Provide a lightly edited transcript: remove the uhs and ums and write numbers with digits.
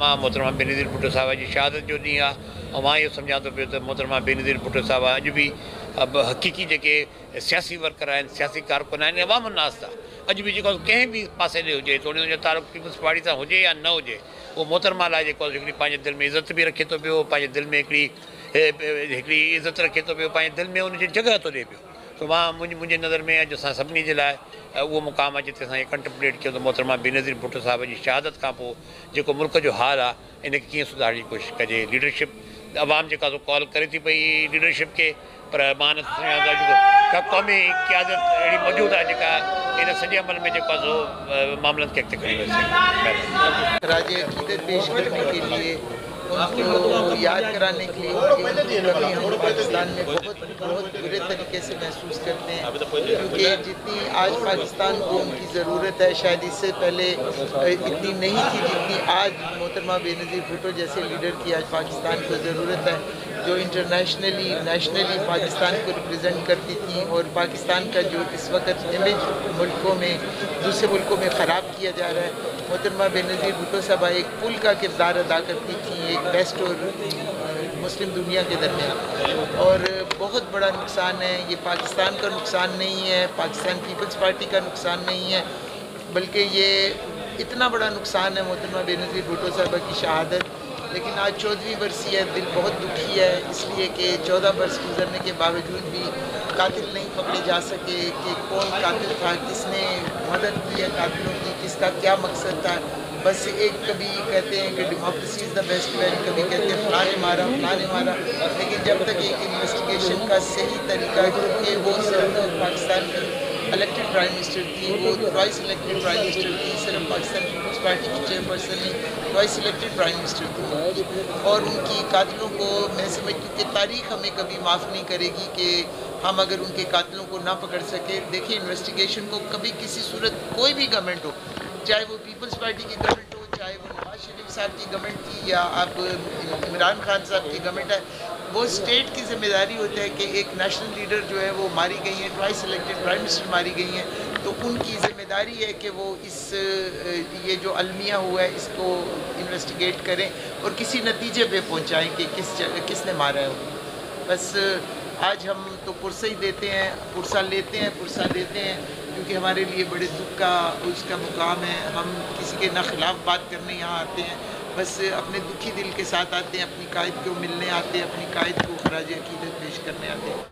मां मोहतरमा बेनज़ीर भुट्टो साहिब जी शहादत जो ॾींहुं आहे ऐं मां इहो सम्झां थो पियो त मोहतरमा बेनज़ीर भुट्टो साहिब अॼु बि हक़ीक़ी जेके सियासी वर्कर आहिनि, सियासी कारकुन आहिनि, अवाम नास था अॼु बि जेको कंहिं बि पासे ॾे हुजे, थोरी हुनजो तालुक़ु पीपल्स पार्टी सां हुजे या न हुजे, उहो मोहतरमा लाइ जेको हिकिड़ी पंहिंजे दिलि में इज़त बि रखे थो पियो, पंहिंजे दिलि में हिकिड़ी इज़त रखे थो पियो, पंहिंजे दिलि में हुनजी जॻह थो ॾिए पियो। तो मुंहिंजी नज़र में अॼु असां सभिनी जे लाइ उहो मुक़ाम आहे जिते असां इहे कंटम्पलेट कयो त मोहतरमा बेनज़ीर भुट्टो साहिब जी शहादत खां पोइ जेको मुल्क जो हाल आहे इनखे कीअं सुधारण जी कोशिशि कजे। लीडरशिप अवाम जेका कॉल करे थी पई लीडरशिप खे, पर मां न सुञाणा का क़ौमी क़यादत अहिड़ी मौजूदु आहे जेका इन सॼे अमल में जेको आहे सो मामलनि खे अॻिते खणी वञे सघे। राज अक़ीदत पेश करने के लिए, उनको याद कराने के लिए उनकी कमी हम पाकिस्तान में बहुत बुरे तरीके से महसूस करते हैं, क्योंकि जितनी आज पाकिस्तान को उनकी ज़रूरत है शायद इससे पहले इतनी नहीं थी जितनी आज मोहतरमा बेनज़ीर भुट्टो जैसे लीडर की आज पाकिस्तान को ज़रूरत है, जो इंटरनेशनली नेशनली पाकिस्तान को रिप्रेजेंट करती थी। और पाकिस्तान का जो इस वक्त इमेज मुल्कों में दूसरे मुल्कों में ख़राब किया जा रहा है, मोहतरमा बेनज़ीर भुट्टो साहब एक पुल का किरदार अदा करती थी, एक वेस्ट और मुस्लिम दुनिया के दरमियान। और बहुत बड़ा नुकसान है ये, पाकिस्तान का नुकसान नहीं है, पाकिस्तान पीपल्स पार्टी का नुकसान नहीं है, बल्कि ये इतना बड़ा नुकसान है मोहतरमा बेनज़ीर भुट्टो साहब की शहादत। लेकिन आज 14वीं बरसी है, दिल बहुत दुखी है इसलिए कि 14 बरस गुजरने के बावजूद भी कातिल नहीं पकड़े जा सके कि कौन कातिल था, किसने मदद की है कातिलों की, किसका क्या मकसद था। बस एक कभी कहते हैं कि democracy is the best friend, कभी कहते हैं फलाने मारा, लेकिन जब तक एक इन्वेस्टिगेशन का सही तरीका, क्योंकि वो सिर्फ पाकिस्तान की इलेक्टेड प्राइम मिनिस्टर थी, वो ट्वाइस इलेक्टेड प्राइम मिनिस्टर थी, सिर्फ पाकिस्तान पीपल्स पार्टी की चेयरपर्सन नहीं, ट्वाइस इलेक्टेड प्राइम मिनिस्टर थी। और उनकी कातिलों को मैं समझती हूँ कि तारीख़ हमें कभी माफ़ नहीं करेगी कि हम अगर उनके कातिलों को ना पकड़ सके। देखिए इन्वेस्टिगेशन को कभी किसी सूरत कोई भी गवर्नमेंट हो, चाहे वो पीपल्स पार्टी की गवर्नमेंट हो, चाहे वो नवाज शरीफ साहब की गवर्नमेंट थी या अब इमरान खान साहब की गवर्नमेंट है, वो स्टेट की जिम्मेदारी होती है कि एक नेशनल लीडर जो है वो मारी गई हैं, ट्वाइस इलेक्टेड प्राइम मिनिस्टर मारी गई हैं, तो उनकी जिम्मेदारी है कि वो ये जो अलमिया हुआ है इसको इन्वेस्टिगेट करें और किसी नतीजे पे पहुंचाएं कि किसने मारा है वो। बस आज हम तो पुरसा ही देते हैं, पुरसा लेते हैं क्योंकि हमारे लिए बड़े दुख का उसका मुकाम है। हम किसी के ना खिलाफ बात करने यहाँ आते हैं, बस अपने दुखी दिल के साथ आते हैं, अपनी कायद को मिलने आते हैं, अपनी कायद को खराज अकीदत पेश करने आते हैं।